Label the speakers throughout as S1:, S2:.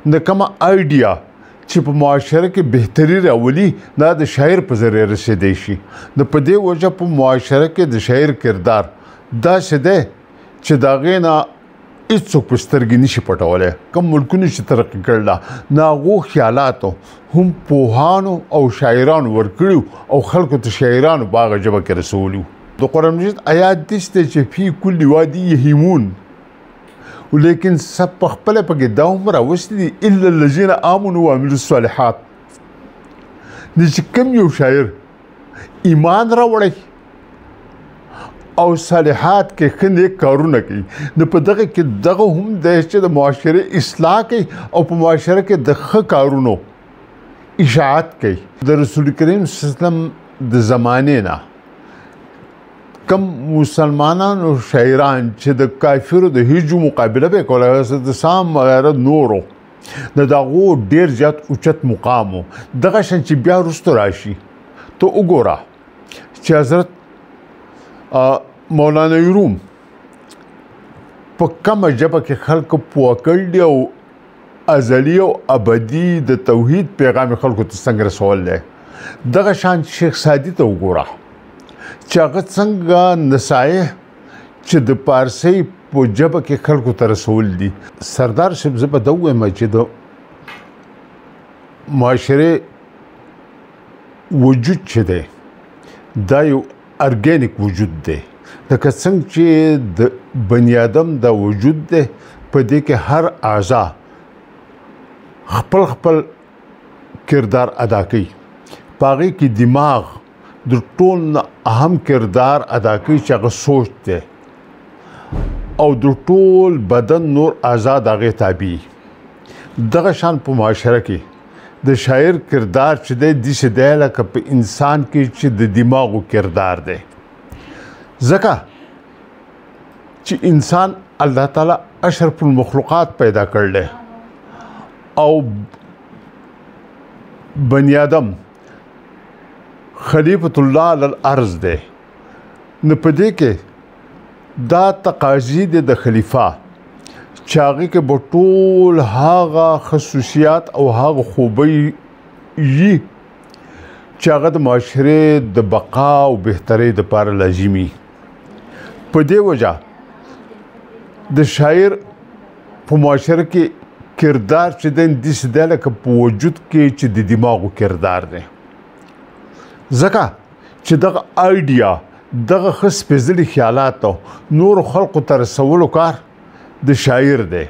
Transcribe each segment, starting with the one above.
S1: د کومه آیډیا چې په معاشره کې بهتري راولي دا د شاعر په ذریعه رسېدی شي. د په دې وجه په معاشره کې د شاعر کردار داسې دی چې د هغې نه هېڅوک په سترګې نشي پټولی. کوم ملکونه چې ترقي کړله د هغو خیالاتو هم پوهانو او شاعرانو ورکړي او خلکو ته شاعرانو په هغه ژبه کې رسولي. د قرآن مجید آیات داسې دی چې فی کل وادي یهیمون، ولیکن سب په خپله پکې دا هم راوستي دي الا الذین آمنوا وعملوا الصالحات. چې کوم یو شاعر ایمان راوړی او صالحات کې ښه نیک کارونه کوي، نو په دغه کې دغه هم دی چې د معاشرې اصلاح کوي او په معاشره کې د ښه کارونو اشاعت کوي. د رسول کریم صلی الله علیه وسلم د زمانې نه کم مسلمانانو شاعران چې د کافرو د هجو مقابله به کوله، د سام وغیره نورو د دغو ډیر زیات اوچت مقام و. دغه شان چې بیا وروسته راشي ته وګوره چې حضرت مولانا روم په کومه ژبه کې خلکو پوه کړي دي او ازلي او ابدي د توحید پیغام خلکو ته څنګه رسول دی. دغه شان شیخ سادي ته وګوره چې هغه څنګه نصایح چې د پارسۍ په ژبه کې خلکو ته رسول دي. سردار صاحب زه به دا ووایم چې د معاشرې وجود چې دی دا یو ارګینیک وجود دی. لکه څنګه چې د بني آدم دا وجود دی په دې کې هر اعضا خپل خپل کردار ادا کوي. په هغې کې دماغ د ټول نه اهم کردار ادا کوي چې هغه سوچ دی او د ټول بدن نور اعضا د هغې تابع. دغه شان په معاشره کې د شاعر کردار چې دی داسې دی لکه په انسان کې چې د دماغو کردار دی. ځکه چې انسان الله تعالی اشرف المخلوقات پیدا کړلی او بني آدم خلیفۃ الله علی الارض دی. نو په دې کې دا تقاضي دی د خلیفه چې هغې کې به ټول هغه خصوصیات او هغه خوبۍ وي چې هغه د معاشرې د بقا او بهترۍ دپاره لازمي. په دې وجه د شاعر په معاشره کې کردار چې دی داسې دی لکه په وجود کې چې د دماغو کردار دی. ځکه چې دغه آیډیا دغه ښه سپېڅلي خیالات او نورو خلقو ته رسولو کار د شاعر دی.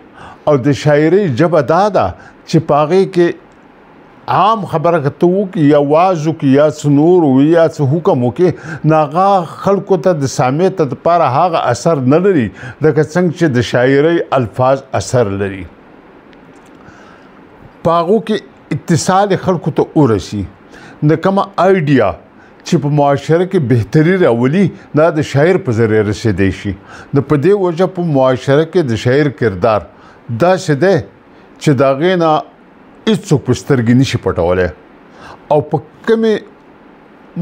S1: او د شاعرۍ ژبه دا ده چې په هغې کې عام خبره که ته وکړي یا واز وکړي یا څه نور ووایي یا څه حکم وکړي نو هغه خلکو ته د سامع ته دپاره هغه اثر نه لري لکه څنګه چې د شاعرۍ الفاظ اثر لري. په هغو کې اتصال خلکو ته ورسي. د کومه آیډیا چې په معاشره کې بهتري راولي دا د شاعر په ذریعه رسېدی شي. د په دې وجه په معاشره کې د شاعر کردار داسې دی چې د هغې نه هېڅوک په سترګې نشي پټولی. او په کومې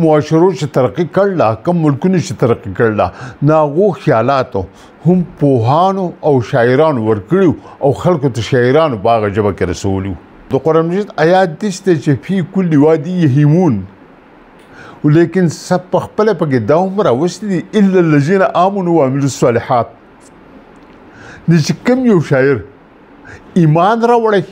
S1: معاشرو چې ترقي کړله کوم ملکونه چې ترقي کړله د هغو خیالاتو هم پوهانو او شاعرانو ورکړي او خلکو ته شاعرانو په هغه ژبه کې رسولي. د قرآن مجید آیات داسې دی چې فی کل وادي یهیمون، ولیکن سب په خپله پکې دا هم راوستي دي الا الذین آمنوا وعملوا الصالحات. چې کوم یو شاعر ایمان راوړی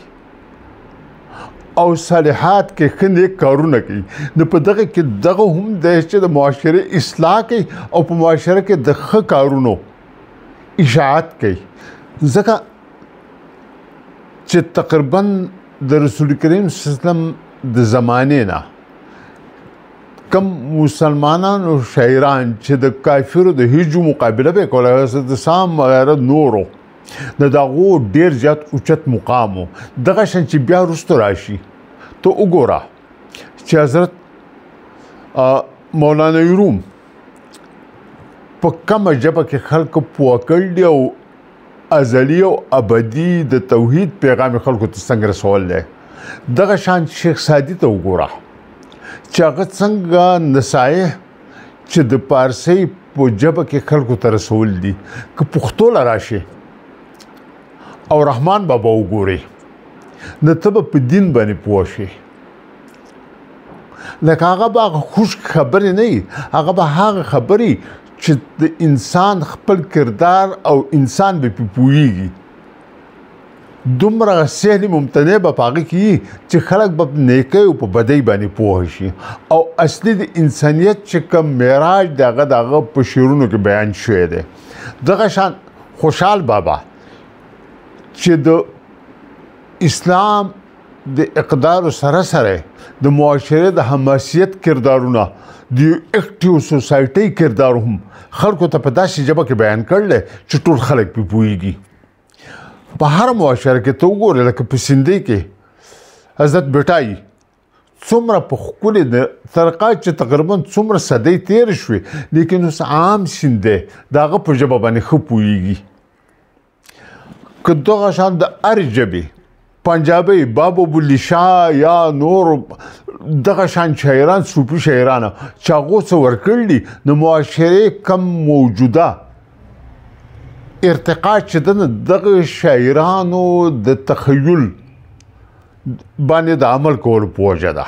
S1: او صالحات کې ښه نیک کارونه کوي، نو په دغه کې دغه هم دی چې د معاشرې اصلاح کوي او په معاشره کې د ښه کارونو اشاعت کوي. ځکه چې تقریبا د رسول کریم صلی الله علیه وسلم د زمانې نه کم مسلمانانو شاعران چې د کافرو د هجو مقابله به کوله، د سام وغیره نورو د دغو ډیر زیات اوچت مقام و. دغه شان چې بیا وروسته راشي ته وګوره چې حضرت مولانا روم په کومه ژبه کې خلکو پوه کړي دي او ازلي او ابدي د توحید پیغام خلکو ته څنګه رسول دی. دغه شان شیخ سادي ته وګوره چې هغه څنګه نصایح چې د پارسۍ په ژبه کې خلکو ته رسول دي. که پښتو له راشي او رحمان بابا وګورئ نه ته به په دین باندې پوه شې لکه هغه به هغه خوش خبرې نه وي هغه به هغه خبرې چې د انسان خپل کردار او انسان به پې پوهېږي دومره سهل ممتنع به په هغې کې وي چې خلک به په نیکۍ او په بدۍ باندې پوه شي او اصلي د انسانیت چې کوم معراج د هغه په شعرونو کې بیان شوی دی دغه شان خوشحال بابا چې د اسلام د اقدار سره سره د معاشره د حماسیت کردارونه د اکټیو سوسایټي کردار هم خلکو ته په داسې ژبه کې بیان کړل چې ټول خلک پې پوهېږي په هر معاشره کې ته وګورې لکه په سندۍ کې حضرت بټایي څومره په ښکلې طریقه چې تقریبا څومره صدۍ تېرې شوې لیکن اوس عام سندۍ د هغه په ژبه باندې ښه پوهېږي که دغه شان د هر ژبې پنجابی بابو بلی شاه یا نور دغه شان شاعران صوفي شاعران چې هغو څه ورکړي د معاشرې کم موجوده ارتقا چې دغه شاعرانو د تخیل باندې د عمل کولو په وجه ده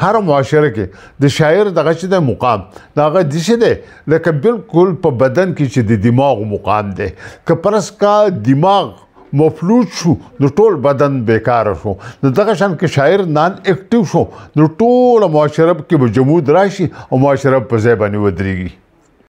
S1: هر معاشره کې د شاعر دغه چې د مقام دغه داسې دی لکه بالکل په بدن کې چې د دماغ مقام دی که فرض کا دماغ مفلوج شو نو ټول بدن بیکاره شو نو دغه شان کې شاعر نان اکټیو شو نو ټول معاشره کې به جمود راشي او معاشره په ځای باندې ودرېږي